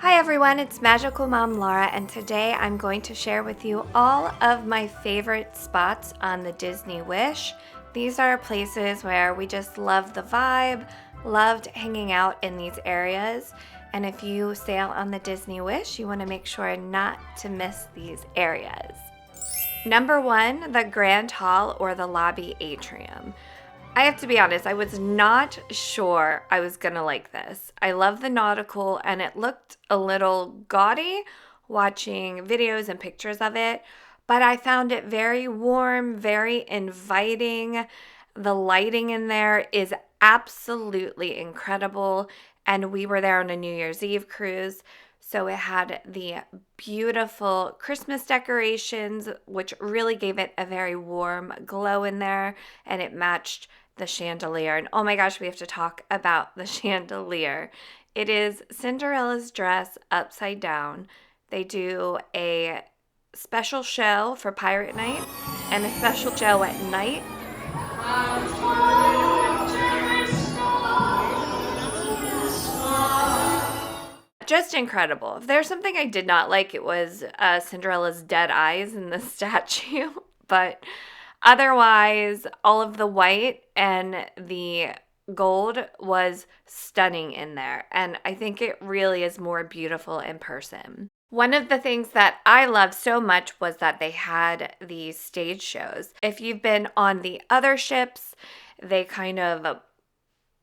Hi everyone, it's Magical Mom Laura, and today I'm going to share with you all of my favorite spots on the Disney Wish. These are places where we just love the vibe, loved hanging out in these areas, and if you sail on the Disney Wish, you want to make sure not to miss these areas. Number 1, the Grand Hall or the Lobby Atrium. I have to be honest, I was not sure I was gonna like this. I love the nautical and it looked a little gaudy watching videos and pictures of it, but I found it very warm, very inviting. The lighting in there is absolutely incredible, and we were there on a New Year's Eve cruise. So it had the beautiful Christmas decorations, which really gave it a very warm glow in there, and it matched the chandelier. And oh my gosh, we have to talk about the chandelier. It is Cinderella's dress upside down. They do a special show for Pirate Night and a special show at night. Just incredible. If there's something I did not like, it was Cinderella's dead eyes in the statue. But otherwise, all of the white and the gold was stunning in there. And I think it really is more beautiful in person. One of the things that I loved so much was that they had these stage shows. If you've been on the other ships, they kind of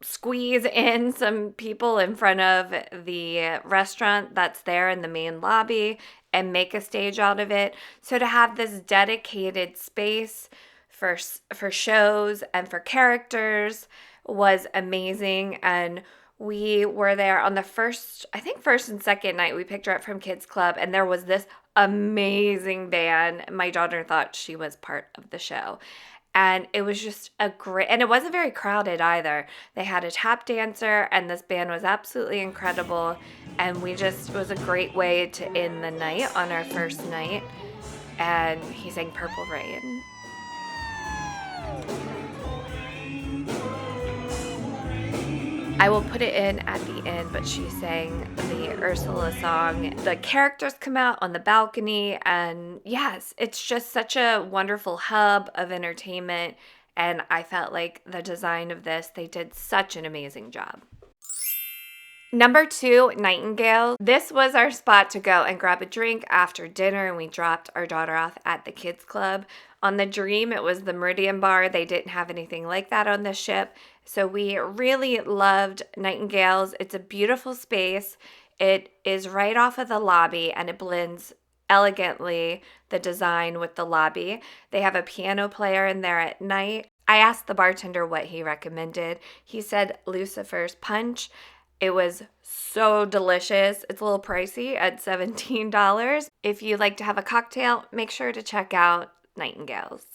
squeeze in some people in front of the restaurant that's there in the main lobby and make a stage out of it. So to have this dedicated space for shows and for characters was amazing. And we were there on the first and second night. We picked her up from Kids Club, and there was this amazing band. My daughter thought she was part of the show. And it was just and it wasn't very crowded either. They had a tap dancer, and this band was absolutely incredible. And it was a great way to end the night on our first night. And he sang Purple Rain. I will put it in at the end, but she sang the Ursula song. The characters come out on the balcony, and yes, it's just such a wonderful hub of entertainment, and I felt like the design of this, they did such an amazing job. Number 2, Nightingale. This was our spot to go and grab a drink after dinner, and we dropped our daughter off at the Kids Club. On the Dream, it was the Meridian Bar. They didn't have anything like that on the ship. So we really loved Nightingale's. It's a beautiful space. It is right off of the lobby, and it blends elegantly the design with the lobby. They have a piano player in there at night. I asked the bartender what he recommended. He said Lucifer's Punch. It was so delicious. It's a little pricey at $17. If you like to have a cocktail, make sure to check out Nightingale's.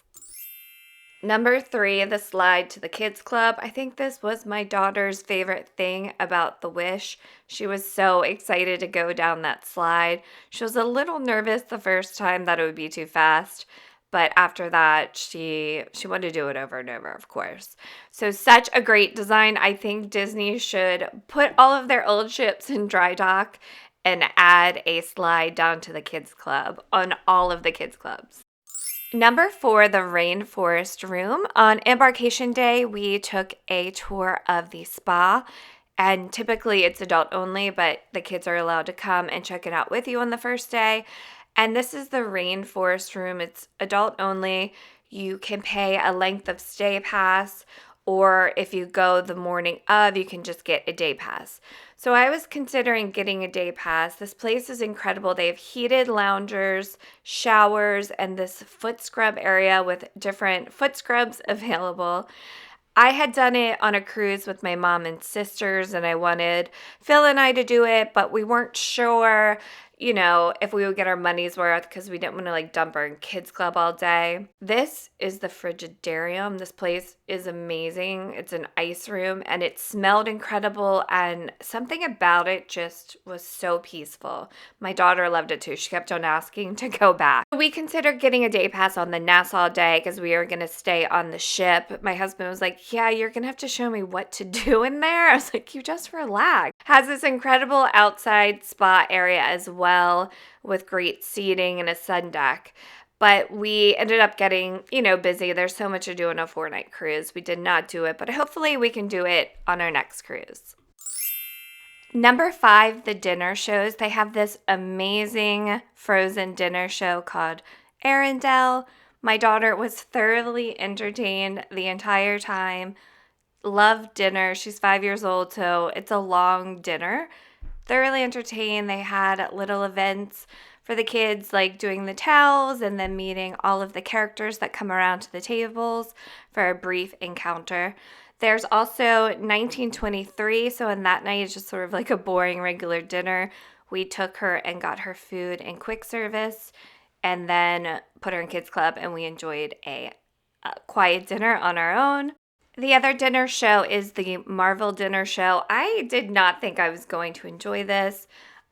Number 3, the slide to the Kids Club. I think this was my daughter's favorite thing about the Wish. She was so excited to go down that slide. She was a little nervous the first time that it would be too fast, but after that, she wanted to do it over and over, of course. So such a great design. I think Disney should put all of their old ships in dry dock and add a slide down to the Kids Club on all of the kids clubs. Number 4, the Rainforest room. On embarkation day, we took a tour of the spa, and typically it's adult only, but the kids are allowed to come and check it out with you on the first day. And this is the Rainforest room. It's adult only. You can pay a length of stay pass, or if you go the morning of, you can just get a day pass. So I was considering getting a day pass. This place is incredible. They have heated loungers, showers, and this foot scrub area with different foot scrubs available. I had done it on a cruise with my mom and sisters, and I wanted Phil and I to do it, but we weren't sure, if we would get our money's worth because we didn't want to dump her in Kids Club all day. This is the Frigidarium. This place is amazing. It's an ice room, and it smelled incredible, and something about it just was so peaceful. My daughter loved it too. She kept on asking to go back. We considered getting a day pass on the Nassau day because we were going to stay on the ship. My husband was like, yeah, you're going to have to show me what to do in there. I was like, you just relax. Has this incredible outside spa area as well with great seating and a sun deck. But we ended up getting, busy. There's so much to do on a 4-night cruise. We did not do it, but hopefully we can do it on our next cruise. Number 5, the dinner shows. They have this amazing frozen dinner show called Arendelle. My daughter was thoroughly entertained the entire time. Loved dinner. She's 5 years old, so it's a long dinner. Thoroughly entertained. They had little events for the kids, like doing the towels and then meeting all of the characters that come around to the tables for a brief encounter. There's also 1923, so on that night, it's just sort of like a boring regular dinner. We took her and got her food in quick service and then put her in kids club, and we enjoyed a quiet dinner on our own. The other dinner show is the Marvel dinner show. I did not think I was going to enjoy this.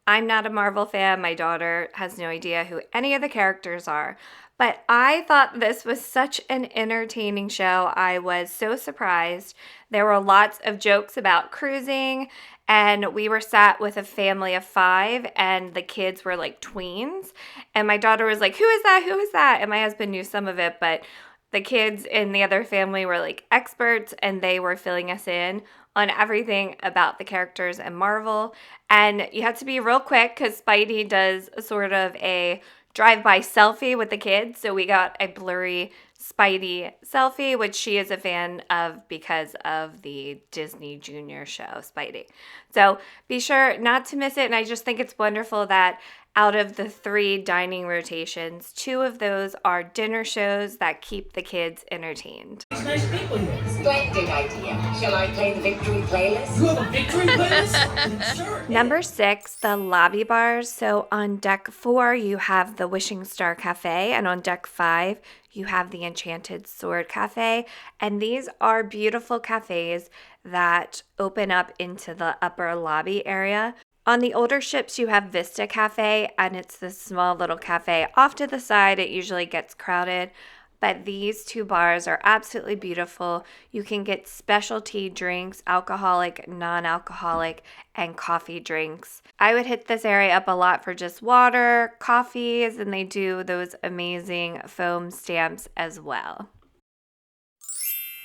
I'm not a Marvel fan. My daughter has no idea who any of the characters are. But I thought this was such an entertaining show. I was so surprised. There were lots of jokes about cruising, and we were sat with a family of 5, and the kids were like tweens. And my daughter was like, "Who is that? Who is that?" And my husband knew some of it, but the kids in the other family were like experts, and they were filling us in on everything about the characters in Marvel. And you have to be real quick because Spidey does sort of a drive-by selfie with the kids. So we got a blurry Spidey selfie, which she is a fan of because of the Disney Junior show, Spidey. So be sure not to miss it. And I just think it's wonderful that out of the 3 dining rotations, 2 of those are dinner shows that keep the kids entertained. Nice people here. Splendid idea. Shall I play the victory playlist? You have a victory playlist? Sure. Number 6, the lobby bars. So on deck 4, you have the Wishing Star Cafe, and on deck 5, you have the Enchanted Sword Cafe. And these are beautiful cafes that open up into the upper lobby area. On the older ships, you have Vista Cafe, and it's this small little cafe off to the side. It usually gets crowded, but these 2 bars are absolutely beautiful. You can get specialty drinks, alcoholic, non-alcoholic, and coffee drinks. I would hit this area up a lot for just water, coffees, and they do those amazing foam stamps as well.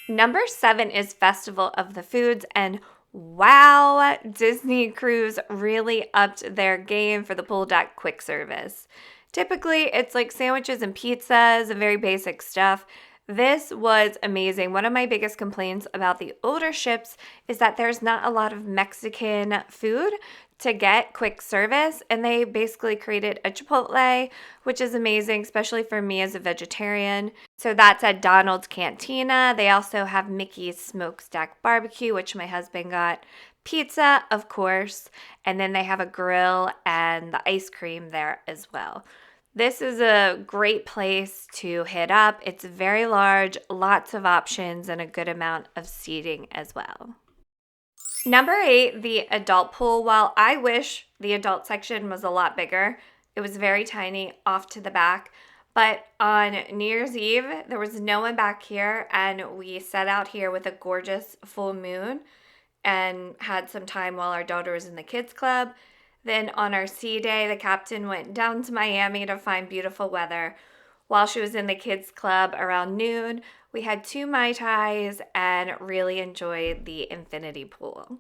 Number 7 is Festival of the Foods, and wow, Disney Cruise really upped their game for the pool deck quick service. Typically, it's like sandwiches and pizzas and very basic stuff. This was amazing. One of my biggest complaints about the older ships is that there's not a lot of Mexican food to get quick service, and they basically created a Chipotle, which is amazing, especially for me as a vegetarian. So that's at Donald's Cantina. They also have Mickey's Smokestack Barbecue, which my husband got. Pizza, of course, and then they have a grill and the ice cream there as well. This is a great place to hit up. It's very large, lots of options, and a good amount of seating as well. Number 8, the adult pool. While I wish the adult section was a lot bigger, it was very tiny off to the back. But on New Year's Eve, there was no one back here, and we set out here with a gorgeous full moon and had some time while our daughter was in the kids club. Then on our sea day, the captain went down to Miami to find beautiful weather. While she was in the kids club around noon, we had 2 Mai Tais and really enjoyed the infinity pool.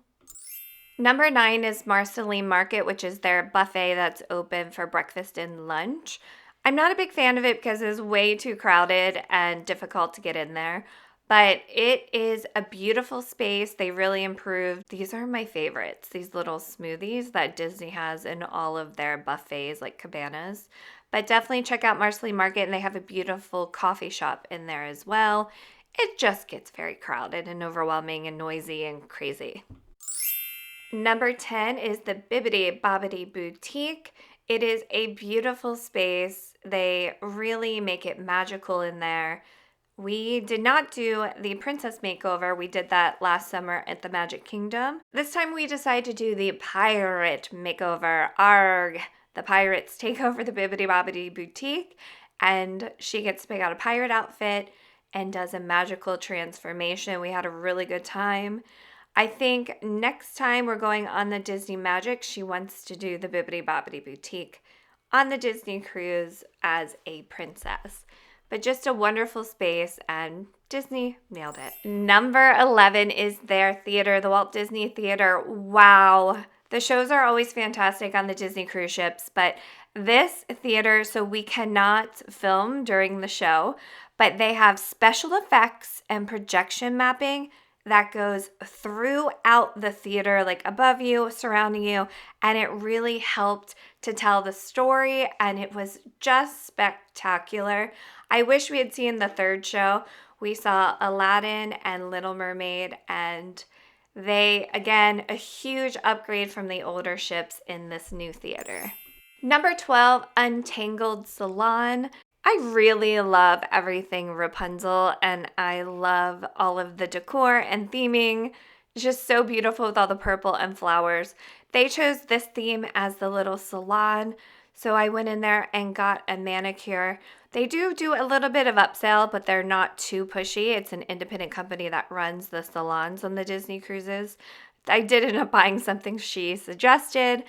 Number 9 is Marceline Market, which is their buffet that's open for breakfast and lunch. I'm not a big fan of it because it's way too crowded and difficult to get in there. But it is a beautiful space. They really improved. These are my favorites, these little smoothies that Disney has in all of their buffets, like cabanas. But definitely check out Marceline Market, and they have a beautiful coffee shop in there as well. It just gets very crowded and overwhelming and noisy and crazy. Number 10 is the Bibbidi Bobbidi Boutique. It is a beautiful space. They really make it magical in there. We did not do the princess makeover. We did that last summer at the Magic Kingdom. This time we decided to do the pirate makeover. Arg! The pirates take over the Bibbidi Bobbidi Boutique, and she gets to pick out a pirate outfit and does a magical transformation. We had a really good time. I think next time we're going on the Disney Magic, she wants to do the Bibbidi Bobbidi Boutique on the Disney cruise as a princess. But just a wonderful space, and Disney nailed it. Number 11 is their theater, the Walt Disney Theater. Wow. The shows are always fantastic on the Disney cruise ships, but this theater, so we cannot film during the show, but they have special effects and projection mapping that goes throughout the theater, like above you, surrounding you, and it really helped to tell the story, and it was just spectacular. I wish we had seen the third show. We saw Aladdin and Little Mermaid, and they, again, a huge upgrade from the older ships in this new theater. Number 12, Untangled Salon. I really love everything Rapunzel, and I love all of the decor and theming. It's just so beautiful with all the purple and flowers. They chose this theme as the little salon, so I went in there and got a manicure. They do a little bit of upsell, but they're not too pushy. It's an independent company that runs the salons on the Disney cruises. I did end up buying something she suggested.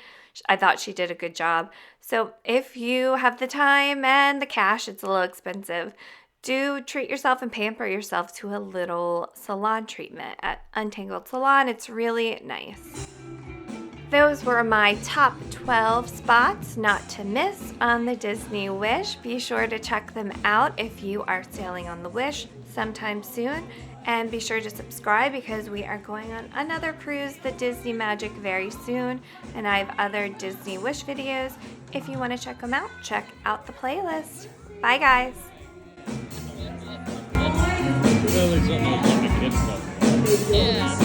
I thought she did a good job. So if you have the time and the cash, it's a little expensive, do treat yourself and pamper yourself to a little salon treatment at Untangled Salon. It's really nice. Those were my top 12 spots not to miss on the Disney Wish. Be sure to check them out if you are sailing on the Wish sometime soon. And be sure to subscribe because we are going on another cruise, the Disney Magic, very soon. And I have other Disney Wish videos. If you want to check them out, check out the playlist. Bye, guys. Yeah.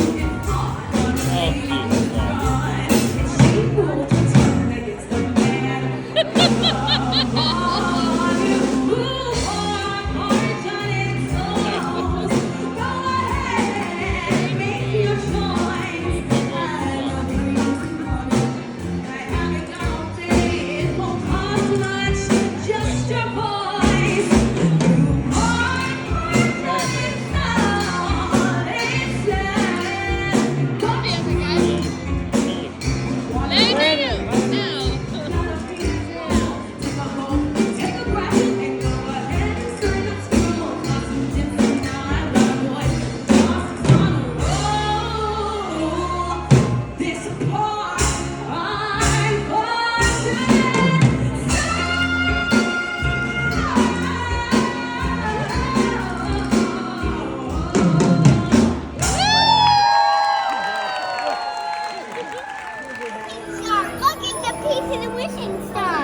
Look at the piece of the wishing star.